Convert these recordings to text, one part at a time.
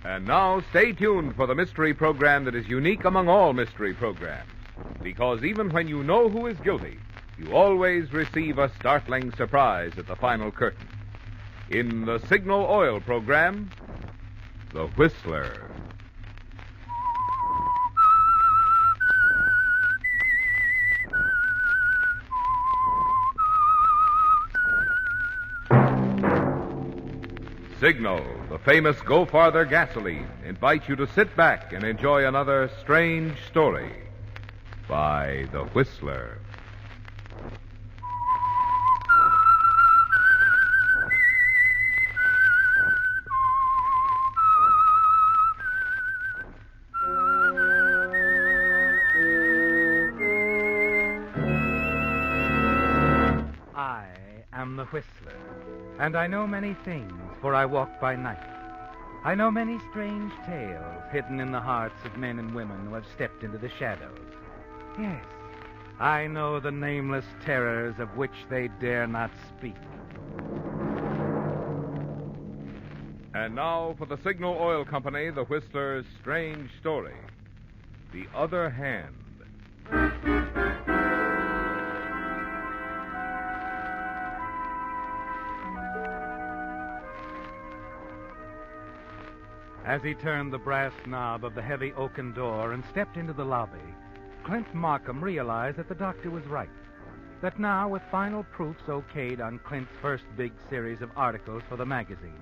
And now, stay tuned for the mystery program that is unique among all mystery programs. Because even when you know who is guilty, you always receive a startling surprise at the final curtain. In the Signal Oil program, The Whistler. Signal, the famous Go Farther gasoline, invites you to sit back and enjoy another strange story by The Whistler. I am the Whistler, and I know many things, for I walk by night. I know many strange tales hidden in the hearts of men and women who have stepped into the shadows. Yes, I know the nameless terrors of which they dare not speak. And now for the Signal Oil Company, The Whistler's strange story, The Other Hand. As he turned the brass knob of the heavy oaken door and stepped into the lobby, Clint Markham realized that the doctor was right. That now, with final proofs okayed on Clint's first big series of articles for the magazine,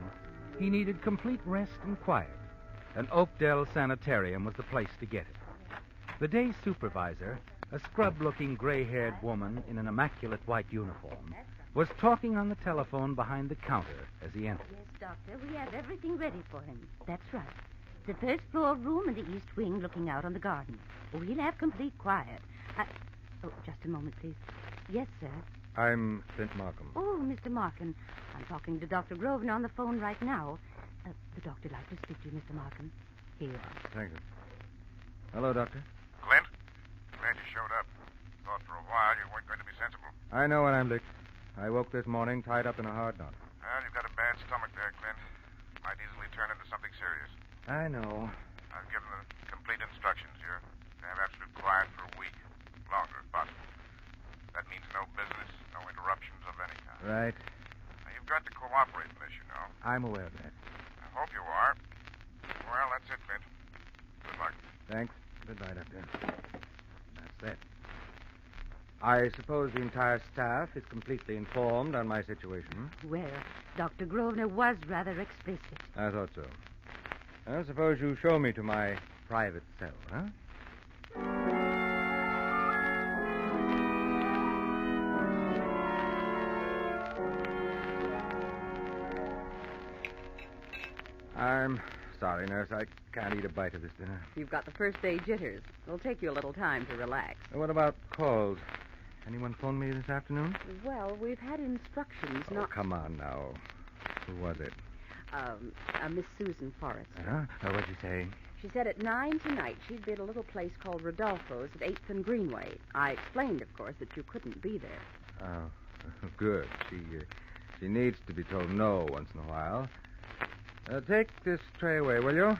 he needed complete rest and quiet, and Oakdale Sanitarium was the place to get it. The day's supervisor, a scrub-looking gray-haired woman in an immaculate white uniform, was talking on the telephone behind the counter as he entered. Yes, Doctor, we have everything ready for him. That's right. The first floor room in the east wing looking out on the garden. We'll have complete quiet. Oh, just a moment, please. Yes, sir. I'm Clint Markham. Oh, Mr. Markham. I'm talking to Dr. Grosvenor on the phone right now. The doctor'd like to speak to you, Mr. Markham. Here you are. Thank you. Hello, Doctor. Clint, glad you showed up. Thought for a while you weren't going to be sensible. I know what I'm licked. I woke this morning tied up in a hard knot. Well, you've got a bad stomach there, Clint. Might easily turn into something serious. I know. I've given the complete instructions here to have absolute quiet for a week. Longer, if possible. That means no business, no interruptions of any kind. Right. Now, you've got to cooperate in this, you know. I'm aware of that. I hope you are. Well, that's it, Clint. Good luck. Thanks. Goodbye, Doctor. That's that. I suppose the entire staff is completely informed on my situation. Well, Dr. Grosvenor was rather explicit. I thought so. I suppose you show me to my private cell, huh? I'm sorry, nurse. I can't eat a bite of this dinner. You've got the first day jitters. It'll take you a little time to relax. What about calls? Anyone phoned me this afternoon? Well, we've had instructions Oh, not... come on now. Who was it? Miss Susan Forrester. Huh? What'd you say? She said at 9 tonight she'd be at a little place called Rodolfo's at 8th and Greenway. I explained, of course, that you couldn't be there. Oh, good. She needs to be told no once in a while. Take this tray away, will you?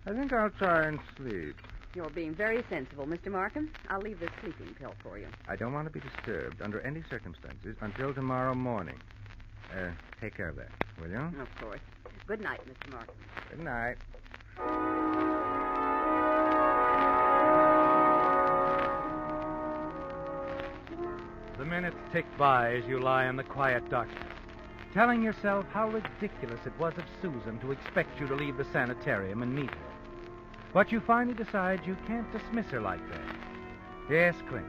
I think I'll try and sleep. You're being very sensible, Mr. Markham. I'll leave this sleeping pill for you. I don't want to be disturbed under any circumstances until tomorrow morning. Take care of that, will you? Of course. Good night, Mr. Markham. Good night. The minutes tick by as you lie in the quiet darkness, telling yourself how ridiculous it was of Susan to expect you to leave the sanitarium and meet her. But you finally decide you can't dismiss her like that. Yes, Clint,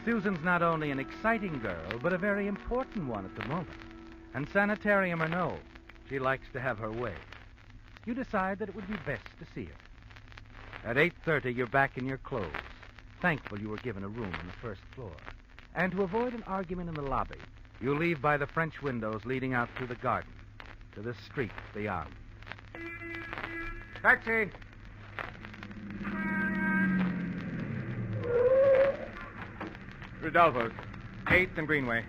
Susan's not only an exciting girl, but a very important one at the moment. And sanitarium or no, she likes to have her way. You decide that it would be best to see her. At 8:30, you're back in your clothes, thankful you were given a room on the first floor. And to avoid an argument in the lobby, you leave by the French windows leading out through the garden to the street beyond. Taxi! Rodolfo's, 8th and Greenway.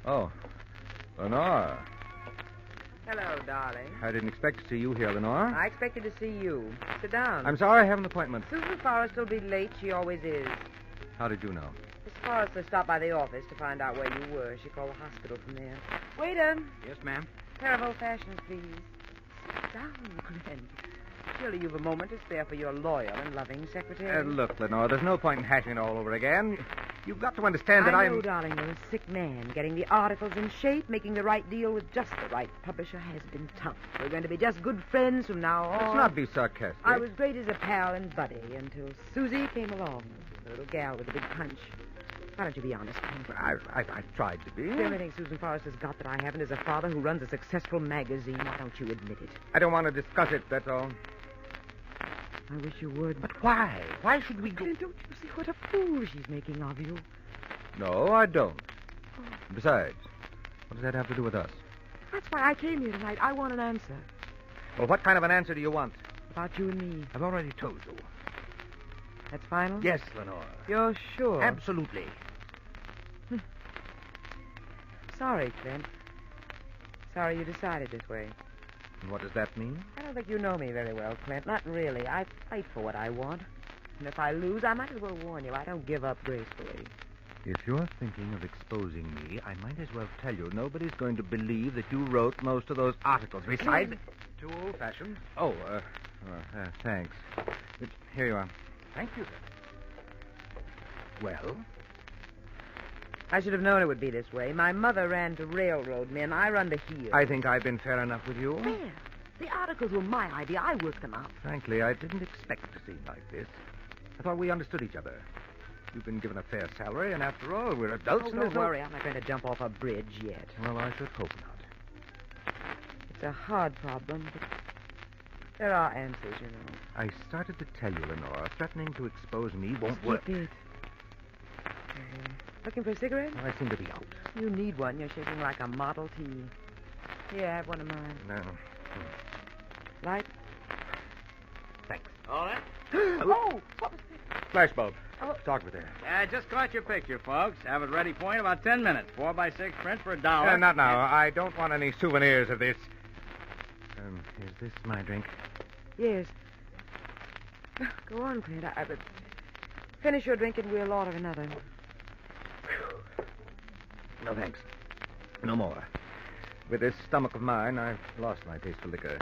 Oh, Lenore. Hello, darling. I didn't expect to see you here, Lenore. I expected to see you. Sit down. I'm sorry I have an appointment. Susan Forrest will be late. She always is. How did you know? Miss Forrester stopped by the office to find out where you were. She called the hospital from there. Waiter, Yes, ma'am. pair of old-fashions, please. Sit down, Glenn. Surely you've a moment to spare for your loyal and loving secretary. Look, Lenore, there's no point in hashing it all over again. You've got to understand that I I'm... know, darling, you're a sick man. Getting the articles in shape, making the right deal with just the right publisher has been tough. We're going to be just good friends from now on. Let's not be sarcastic. I was great as a pal and buddy until Susie came along. The little gal with the big punch. Why don't you be honest, Hank? I've tried to be. The only thing Susan Forrest has got that I haven't is a father who runs a successful magazine. Why don't you admit it? I don't want to discuss it, that's all. I wish you would. But why? Why should we go... Then don't you see what a fool she's making of you? No, I don't. Besides, what does that have to do with us? That's why I came here tonight. I want an answer. Well, what kind of an answer do you want? About you and me. I've already told you. That's final? Yes, Lenore. You're sure? Absolutely. Sorry, Clint. Sorry you decided this way. And what does that mean? I don't think you know me very well, Clint. Not really. I fight for what I want. And if I lose, I might as well warn you. I don't give up gracefully. If you're thinking of exposing me, I might as well tell you nobody's going to believe that you wrote most of those articles. Besides... Too old-fashioned. Oh, thanks. Here you are. Thank you, sir. Well? I should have known it would be this way. My mother ran to railroad men. I run to here. I think I've been fair enough with you. Fair? The articles were my idea. I worked them out. Frankly, I didn't expect to seem like this. I thought we understood each other. You've been given a fair salary, and after all, we're adults. Oh, and don't there's worry. I'm not going to jump off a bridge yet. Well, I should hope not. It's a hard problem, but there are answers, you know. I started to tell you, Lenore, threatening to expose me won't work. Skip it. Looking for a cigarette? I seem to be out. You need one. You're shaking like a Model T. Here, have one of mine. No. Light? Thanks. All right. Oh, what was that? Flashbulb. Oh. Talk with her. I just caught your picture, folks. Have it ready for you in about 10 minutes. 4x6 print for $1. Not now. I don't want any souvenirs of this. Is this my drink? Yes. Go on, Clint. Finish your drink and we'll order another. No, thanks. No more. With this stomach of mine, I've lost my taste for liquor.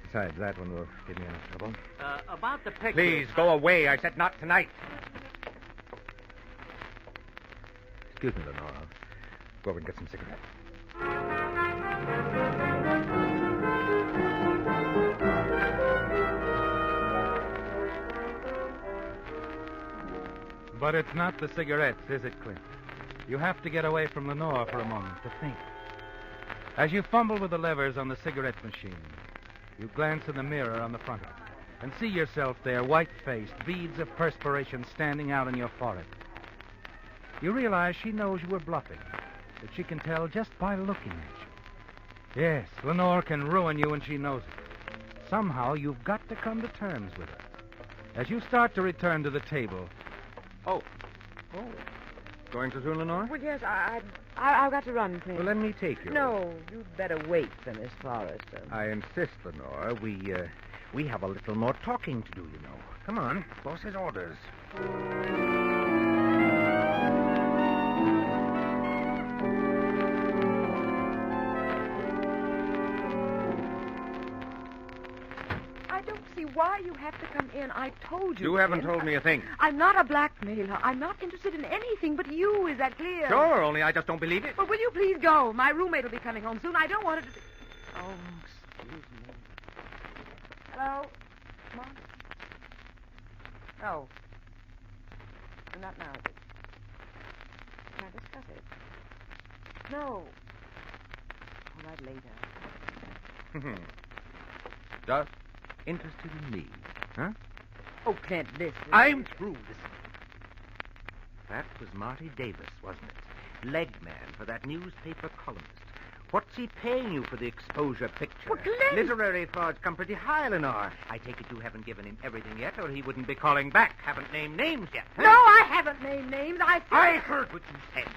Besides, that one will give me enough trouble. About the picture... Please, go away. I said not tonight. Excuse me, Lenore. I'll go over and get some cigarettes. But it's not the cigarettes, is it, Clint? You have to get away from Lenore for a moment to think. As you fumble with the levers on the cigarette machine, you glance in the mirror on the front of it and see yourself there, white-faced, beads of perspiration standing out on your forehead. You realize she knows you were bluffing, that she can tell just by looking at you. Yes, Lenore can ruin you, and she knows it. Somehow, you've got to come to terms with her. As you start to return to the table... Oh. Going to soon, Lenore? Well, yes, I've got to run, Clint. Well, let me take you. No, you'd better wait for Miss Forrester. I insist, Lenore. We have a little more talking to do, you know. Come on. Boss's orders. I don't see why you have to come in. I told you. You haven't Clint. told me a thing. I'm not a blackmailer. I'm not interested in anything but you. Is that clear? Sure, only I just don't believe it. Well, will you please go? My roommate will be coming home soon. I don't want it to be... Oh, excuse me. Hello? Come on. No. Not now. Can I discuss it? No. All right, later. Just interested in me, huh? Oh, Clint, this... I'm through. Listen. That was Marty Davis, wasn't it? Leg man for that newspaper columnist. What's he paying you for the exposure picture? Well, Clint! Literary frauds come pretty high, Lenore. I take it you haven't given him everything yet, or he wouldn't be calling back. Haven't named names yet. Huh? No, I haven't named names. I heard what you said.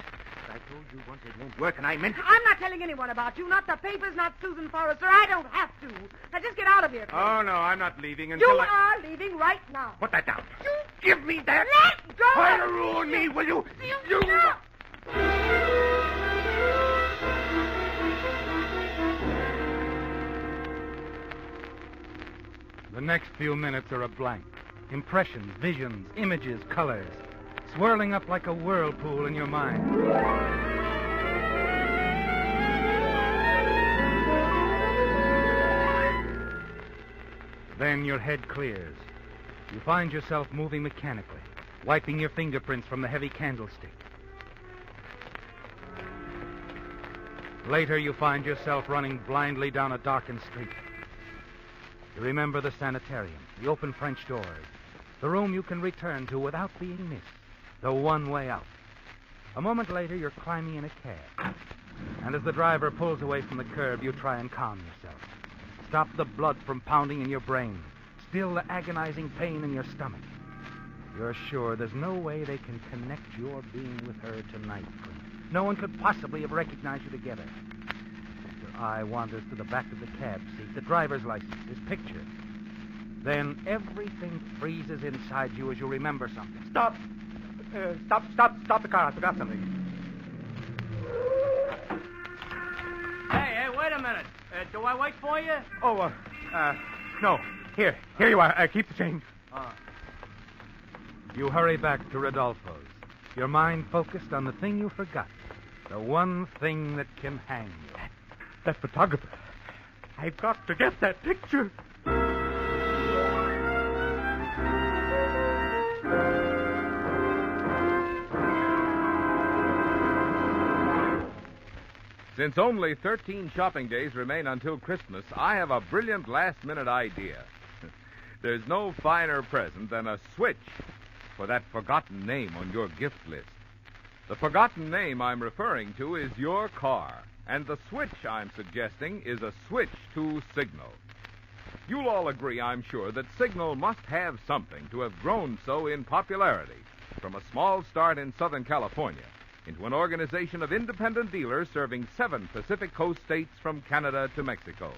I told you once it won't work, and I meant it. I'm not telling anyone about you. Not the papers, not Susan Forrester. I don't have to. Now, just get out of here, Clint. Oh, no, I'm not leaving until You are leaving right now. Put that down. You give me that. Let go! Try to ruin me, will you? You... No. The next few minutes are a blank. Impressions, visions, images, colors, swirling up like a whirlpool in your mind. Then your head clears. You find yourself moving mechanically, wiping your fingerprints from the heavy candlestick. Later, you find yourself running blindly down a darkened street. You remember the sanitarium, the open French doors, the room you can return to without being missed, the one way out. A moment later, you're climbing in a cab. And as the driver pulls away from the curb, you try and calm yourself. Stop the blood from pounding in your brain. Still the agonizing pain in your stomach. You're sure there's no way they can connect your being with her tonight, Clint. No one could possibly have recognized you together. Your eye wanders to the back of the cab seat, the driver's license, his picture. Then everything freezes inside you as you remember something. Stop the car. I forgot something. Hey, wait a minute. Do I wait for you? Oh, no. Here you are. Keep the change. You hurry back to Rodolfo's, your mind focused on the thing you forgot, the one thing that can hang you. That photographer. I've got to get that picture. Since only 13 shopping days remain until Christmas, I have a brilliant last-minute idea. There's no finer present than a switch for that forgotten name on your gift list. The forgotten name I'm referring to is your car, and the switch I'm suggesting is a switch to Signal. You'll all agree, I'm sure, that Signal must have something to have grown so in popularity from a small start in Southern California into an organization of independent dealers serving 7 Pacific Coast states from Canada to Mexico.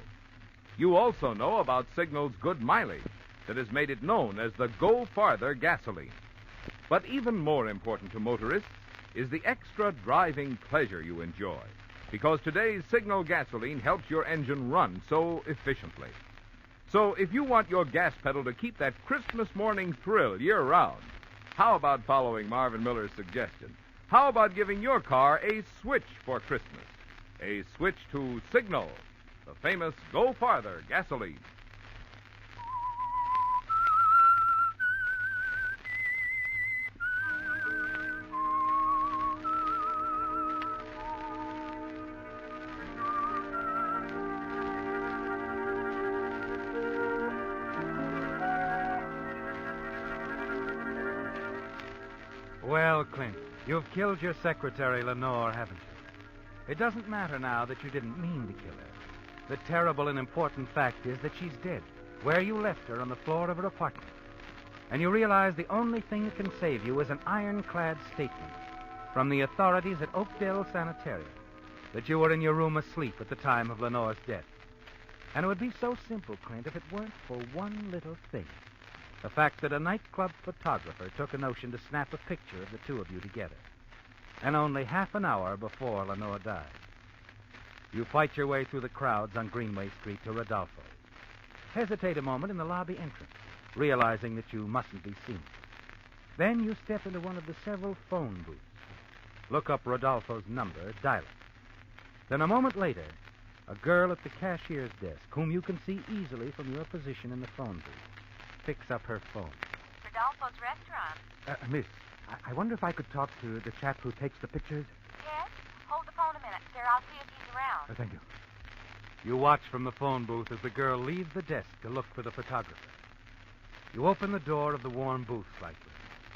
You also know about Signal's good mileage that has made it known as the Go Farther gasoline. But even more important to motorists is the extra driving pleasure you enjoy, because today's Signal gasoline helps your engine run so efficiently. So if you want your gas pedal to keep that Christmas morning thrill year-round, how about following Marvin Miller's suggestion? How about giving your car a switch for Christmas? A switch to Signal, the famous Go Farther gasoline. Well, Clint, you've killed your secretary, Lenore, haven't you? It doesn't matter now that you didn't mean to kill her. The terrible and important fact is that she's dead, where you left her on the floor of her apartment. And you realize the only thing that can save you is an ironclad statement from the authorities at Oakdale Sanitarium that you were in your room asleep at the time of Lenore's death. And it would be so simple, Clint, if it weren't for one little thing. The fact that a nightclub photographer took a notion to snap a picture of the two of you together. And only half an hour before Lenore died. You fight your way through the crowds on Greenway Street to Rodolfo's. Hesitate a moment in the lobby entrance, realizing that you mustn't be seen. Then you step into one of the several phone booths. Look up Rodolfo's number, dial it. Then a moment later, a girl at the cashier's desk, whom you can see easily from your position in the phone booth, picks up her phone. Rodolfo's restaurant. Miss, I wonder if I could talk to the chap who takes the pictures. Yes? Hold the phone a minute, sir. I'll see if he's around. Thank you. You watch from the phone booth as the girl leaves the desk to look for the photographer. You open the door of the warm booth slightly,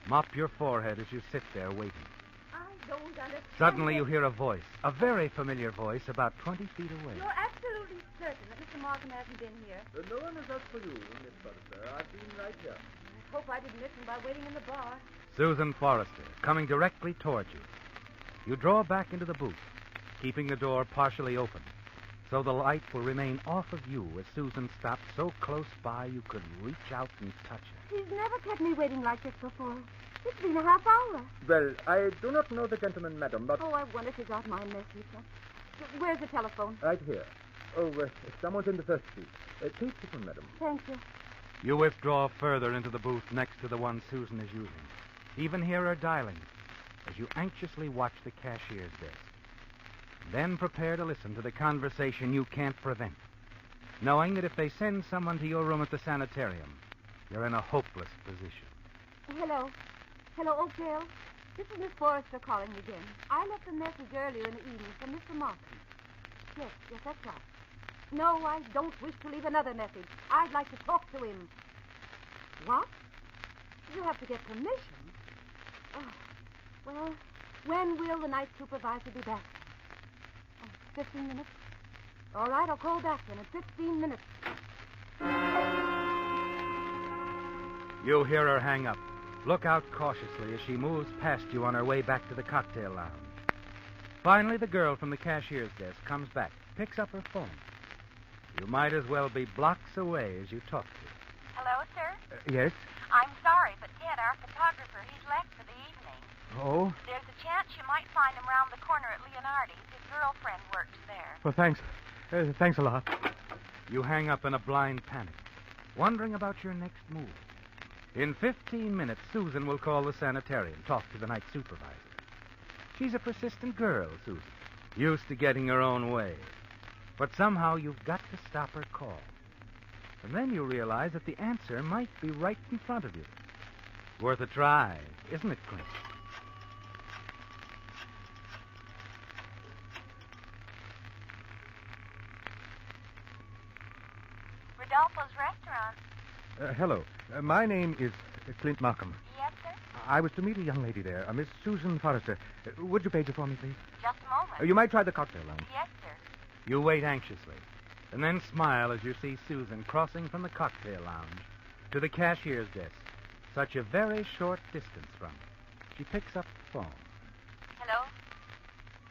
mop your forehead as you sit there waiting. I don't understand. Suddenly you hear a voice, a very familiar voice, about 20 feet away. You're absolutely certain that Mr. Markham hasn't been here. No one is out for you, Miss Forrester. I've been right here. I hope I didn't miss him by waiting in the bar. Susan Forrester, coming directly towards you. You draw back into the booth, keeping the door partially open, so the light will remain off of you as Susan stops so close by you could reach out and touch her. He's never kept me waiting like this before. It's been a half hour. Well, I do not know the gentleman, madam, but... Oh, I wonder if he got my message. Where's the telephone? Right here. Oh, someone's in the first seat. Please sit on, madam. Thank you. You withdraw further into the booth next to the one Susan is using. Even hear her dialing as you anxiously watch the cashier's desk. Then prepare to listen to the conversation you can't prevent, knowing that if they send someone to your room at the sanitarium, you're in a hopeless position. Hello. Hello, Oakdale. This is Miss Forrester calling again. I left a message earlier in the evening from Mr. Martin. Yes, that's right. No, I don't wish to leave another message. I'd like to talk to him. What? You have to get permission. Oh, well, when will the night supervisor be back? 15 minutes? All right, I'll call back then in 15 minutes. You hear her hang up. Look out cautiously as she moves past you on her way back to the cocktail lounge. Finally, the girl from the cashier's desk comes back, picks up her phone. You might as well be blocks away as you talk to her. Hello, sir? Yes? I'm sorry, but Ted, our photographer, he's left for the evening. Oh? There's a chance you might find him round the corner at Leonardi's. His girlfriend works there. Well, thanks. Thanks a lot. You hang up in a blind panic, wondering about your next move. In 15 minutes, Susan will call the sanitarium, talk to the night supervisor. She's a persistent girl, Susan, used to getting her own way. But somehow you've got to stop her call. And then you realize that the answer might be right in front of you. Worth a try, isn't it, Clint? Rodolfo's restaurant. Hello. My name is Clint Markham. Yes, sir? I was to meet a young lady there, a Miss Susan Forrester. Would you page her for me, please? Just a moment. You might try the cocktail lounge. Yes, sir. You wait anxiously, and then smile as you see Susan crossing from the cocktail lounge to the cashier's desk, such a very short distance from it. She picks up the phone. Hello?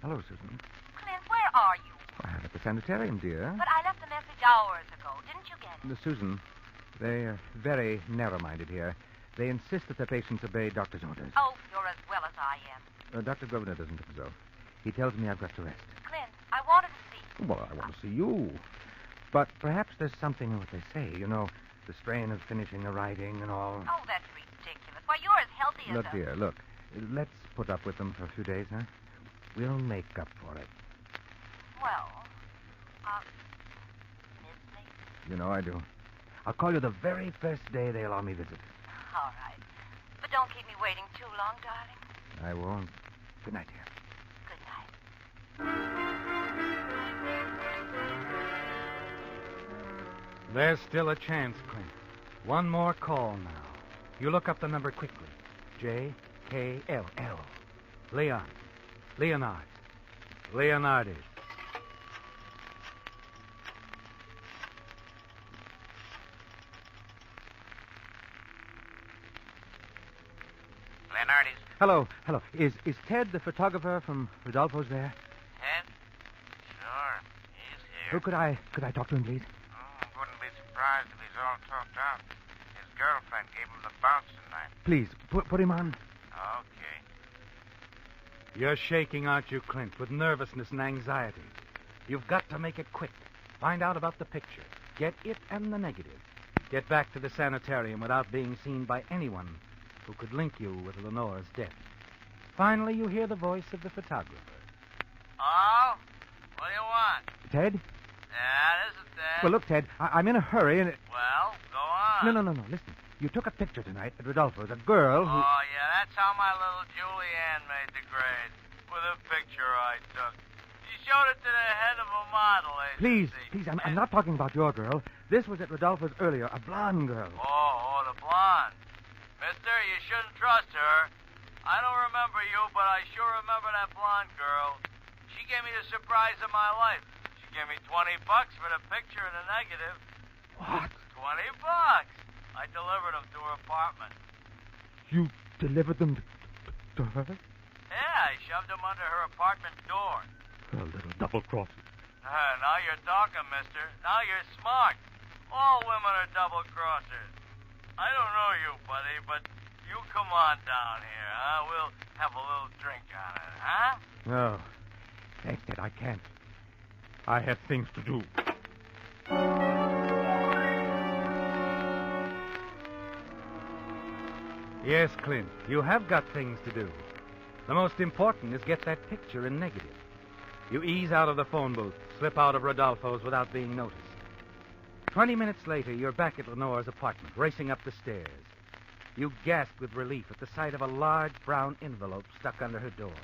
Hello, Susan. Clint, where are you? I'm at the sanitarium, dear. But I left a message hours ago. Didn't you get it? Susan, they are very narrow-minded here. They insist that their patients obey doctor's orders. Oh, you're as well as I am. Dr. Grosvenor doesn't think so. He tells me I've got to rest. Clint, I wanted to see you. Well, I want to see you. But perhaps there's something in what they say. You know, the strain of finishing the writing and all. Oh, that's ridiculous. Why, you're as healthy as Look, dear, look. Let's put up with them for a few days, huh? We'll make up for it. Well, miss me? You know I do. I'll call you the very first day they allow me visit. All right. But don't keep me waiting too long, darling. I won't. Good night, dear. Good night. There's still a chance, Clint. One more call now. You look up the number quickly. J-K-L-L. Leon. Leonard. Leonardi. Leonardi's. Hello. Is Ted the photographer from Rodolfo's there? Ted? Sure, he's here. Who could I talk to him, please? Wouldn't be surprised if he's all talked out. His girlfriend gave him the bounce tonight. Please, put him on. Okay. You're shaking, aren't you, Clint, with nervousness and anxiety? You've got to make it quick. Find out about the picture. Get it and the negative. Get back to the sanitarium without being seen by anyone who could link you with Lenore's death. Finally, you hear the voice of the photographer. Oh? What do you want? Ted? Yeah, this is Ted. Well, look, Ted, I'm in a hurry and... Well, go on. No. Listen. You took a picture tonight at Rodolfo's, a girl who... Oh, yeah, that's how my little Julianne made the grade. With a picture I took. She showed it to the head of a model agency. Please, I'm not talking about your girl. This was at Rodolfo's earlier, a blonde girl. Oh, the blonde. Mister, you shouldn't trust her. I don't remember you, but I sure remember that blonde girl. She gave me the surprise of my life. She gave me $20 for the picture and the negative. What? $20. I delivered them to her apartment. You delivered them to her? Yeah, shoved him under her apartment door. A little double-crossing. Now you're talking, mister. Now you're smart. All women are double-crossers. I don't know you, buddy, but you come on down here, huh? We'll have a little drink on it, huh? No. Thanks, Ted, I can't. I have things to do. Yes, Clint, you have got things to do. The most important is get that picture in negative. You ease out of the phone booth, slip out of Rodolfo's without being noticed. 20 minutes later, you're back at Lenore's apartment, racing up the stairs. You gasp with relief at the sight of a large brown envelope stuck under her door.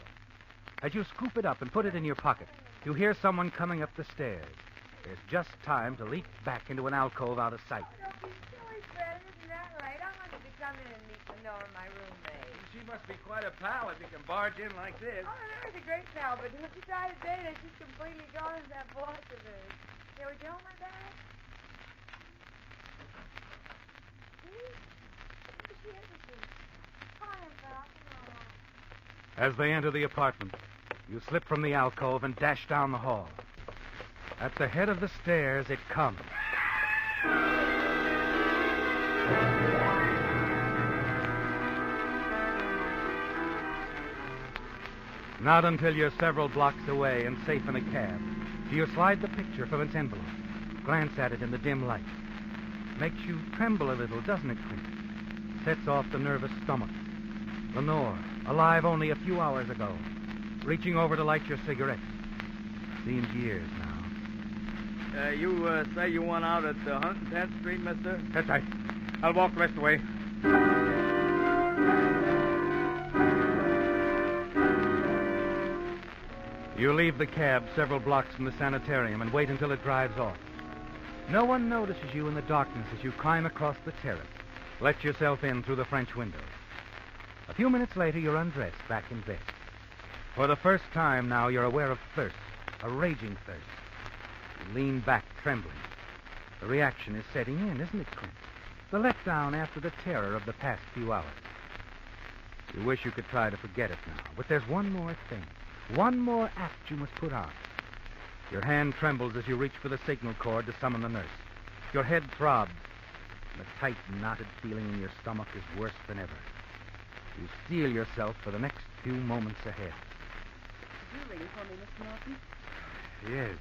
As you scoop it up and put it in your pocket, you hear someone coming up the stairs. There's just time to leap back into an alcove out of sight. Don't be silly, Fred. Isn't that right? I wanted to come in and meet Lenore, my roommate. She must be quite a pal if you can barge in like this. Oh, Lenore's a great pal, but besides that, she's completely gone into that boss of hers. Shall we tell my dad? As they enter the apartment, you slip from the alcove and dash down the hall. At the head of the stairs, it comes. Not until you're several blocks away and safe in a cab do you slide the picture from its envelope, glance at it in the dim light. Makes you tremble a little, doesn't it, Clint? Sets off the nervous stomach. Lenore, alive only a few hours ago, reaching over to light your cigarette. Seems years now. You say you want out at 110th Street, mister? That's right. I'll walk the rest of the way. You leave the cab several blocks from the sanitarium and wait until it drives off. No one notices you in the darkness as you climb across the terrace, let yourself in through the French window. A few minutes later, you're undressed, back in bed. For the first time now, you're aware of thirst, a raging thirst. You lean back, trembling. The reaction is setting in, isn't it, Clint? The letdown after the terror of the past few hours. You wish you could try to forget it now, but there's one more thing. One more act you must put on. Your hand trembles as you reach for the signal cord to summon the nurse. Your head throbs. The tight, knotted feeling in your stomach is worse than ever. You steel yourself for the next few moments ahead. Did you ring for me, Mr. Norton? Yes.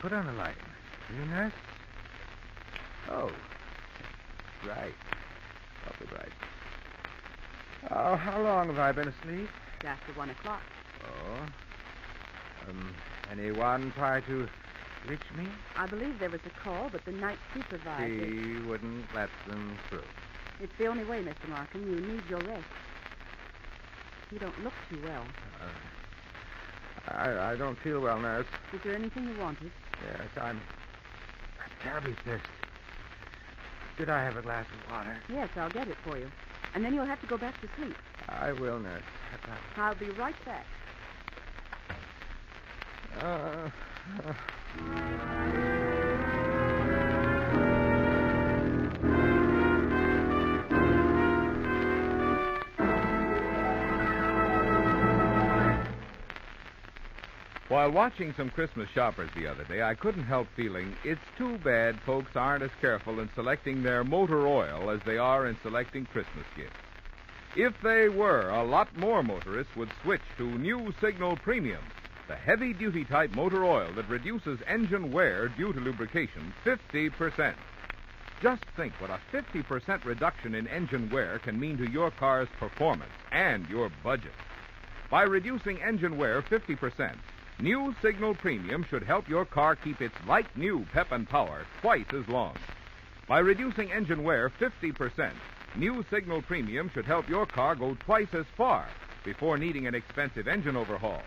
Put on the light. You, nurse? Oh. Right. Awfully bright. Oh, how long have I been asleep? It's after 1 o'clock. Oh. Anyone try to reach me? I believe there was a call, but the night supervisor... He wouldn't let them through. It's the only way, Mr. Markham. You need your rest. You don't look too well. I don't feel well, nurse. Is there anything you wanted? Yes, I'm terribly thirsty. Could I have a glass of water? Yes, I'll get it for you. And then you'll have to go back to sleep. I will, nurse. I'll be right back. While watching some Christmas shoppers the other day, I couldn't help feeling it's too bad folks aren't as careful in selecting their motor oil as they are in selecting Christmas gifts. If they were, a lot more motorists would switch to New Signal Premium, the heavy-duty type motor oil that reduces engine wear due to lubrication 50%. Just think what a 50% reduction in engine wear can mean to your car's performance and your budget. By reducing engine wear 50%, New Signal Premium should help your car keep its like-new pep and power twice as long. By reducing engine wear 50%, New Signal Premium should help your car go twice as far before needing an expensive engine overhaul.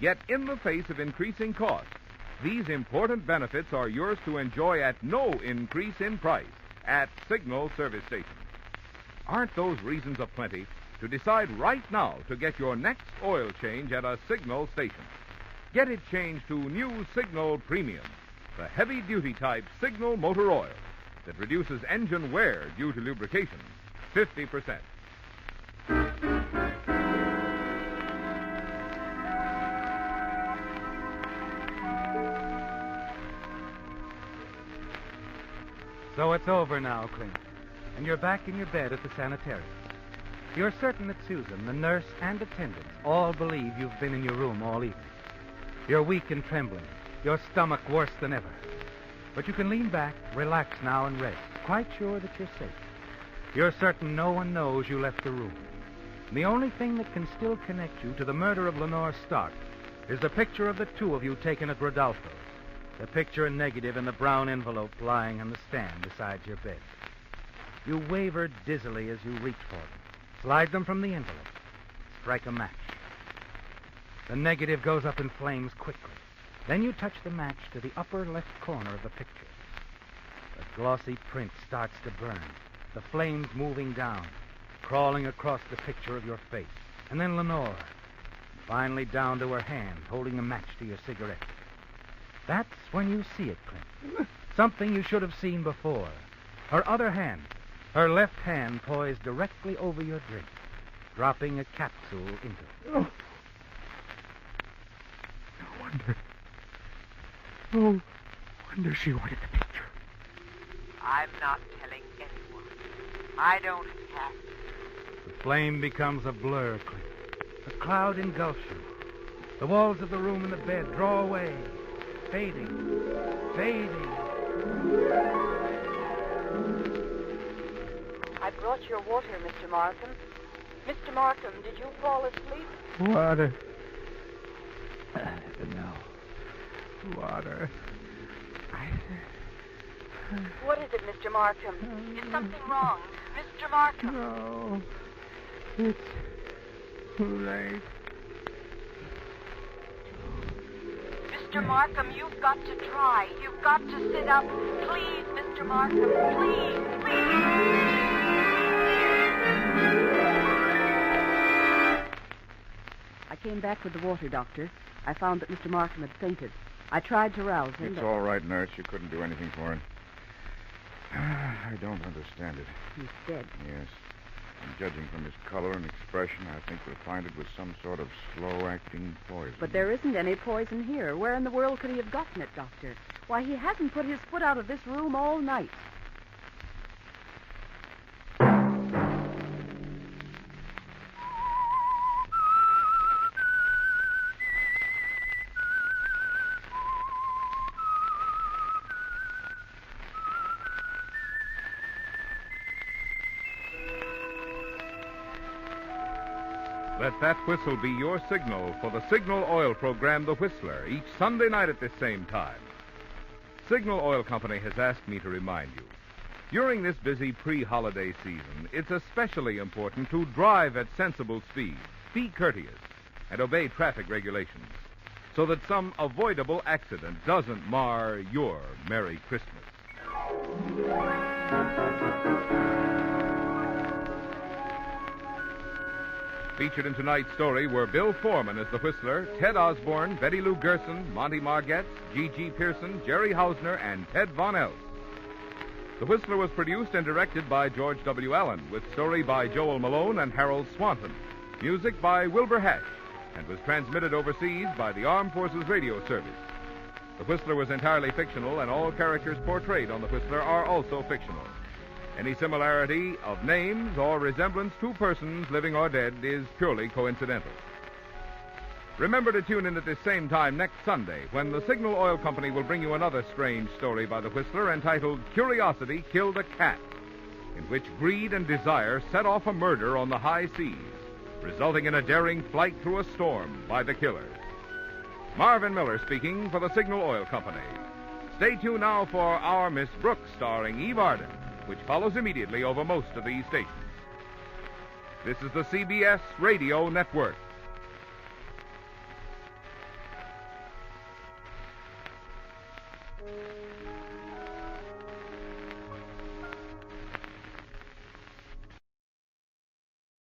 Yet, in the face of increasing costs, these important benefits are yours to enjoy at no increase in price at Signal service stations. Aren't those reasons aplenty to decide right now to get your next oil change at a Signal station? Get it changed to New Signal Premium, the heavy-duty type Signal motor oil that reduces engine wear due to lubrication 50%. So it's over now, Clint. And you're back in your bed at the sanitarium. You're certain that Susan, the nurse, and attendants all believe you've been in your room all evening. You're weak and trembling, your stomach worse than ever. But you can lean back, relax now, and rest, quite sure that you're safe. You're certain no one knows you left the room. And the only thing that can still connect you to the murder of Lenore Stark is the picture of the two of you taken at Rodolfo's. The picture in negative in the brown envelope lying on the stand beside your bed. You waver dizzily as you reach for them. Slide them from the envelope. Strike a match. The negative goes up in flames quickly. Then you touch the match to the upper left corner of the picture. The glossy print starts to burn, the flames moving down, crawling across the picture of your face. And then Lenore, finally down to her hand, holding a match to your cigarette. That's when you see it, Clint. Something you should have seen before. Her other hand, her left hand poised directly over your drink, dropping a capsule into it. Oh. No wonder she wanted the picture. I'm not telling anyone. I don't have to. The flame becomes a blur, Clint. A cloud engulfs you. The walls of the room and the bed draw away, fading. I brought your water, Mr. Markham. Mr. Markham, did you fall asleep? Water. No. Water. What is it, Mr. Markham? Is something wrong? Mr. Markham? No. It's too late. Mr. Markham, you've got to try. You've got to sit up. Please, Mr. Markham, please. I came back with the water, Doctor. I found that Mr. Markham had fainted. I tried to rouse him. It's all right, nurse. You couldn't do anything for him. I don't understand it. He's dead. Yes. And judging from his color and expression, I think we'll find it was some sort of slow-acting poison. But there isn't any poison here. Where in the world could he have gotten it, Doctor? Why, he hasn't put his foot out of this room all night. Let that whistle be your signal for the Signal Oil program, The Whistler, each Sunday night at this same time. Signal Oil Company has asked me to remind you, during this busy pre-holiday season, it's especially important to drive at sensible speed, be courteous, and obey traffic regulations, so that some avoidable accident doesn't mar your Merry Christmas. Featured in tonight's story were Bill Foreman as the Whistler, Ted Osborne, Betty Lou Gerson, Monty Margetts, G.G. Pearson, Jerry Hausner, and Ted Von Els. The Whistler was produced and directed by George W. Allen, with story by Joel Malone and Harold Swanton, music by Wilbur Hatch, and was transmitted overseas by the Armed Forces Radio Service. The Whistler was entirely fictional, and all characters portrayed on The Whistler are also fictional. Any similarity of names or resemblance to persons, living or dead, is purely coincidental. Remember to tune in at this same time next Sunday, when the Signal Oil Company will bring you another strange story by the Whistler entitled Curiosity Killed a Cat, in which greed and desire set off a murder on the high seas, resulting in a daring flight through a storm by the killer. Marvin Miller speaking for the Signal Oil Company. Stay tuned now for Our Miss Brooks, starring Eve Arden, which follows immediately over most of these stations. This is the CBS Radio Network.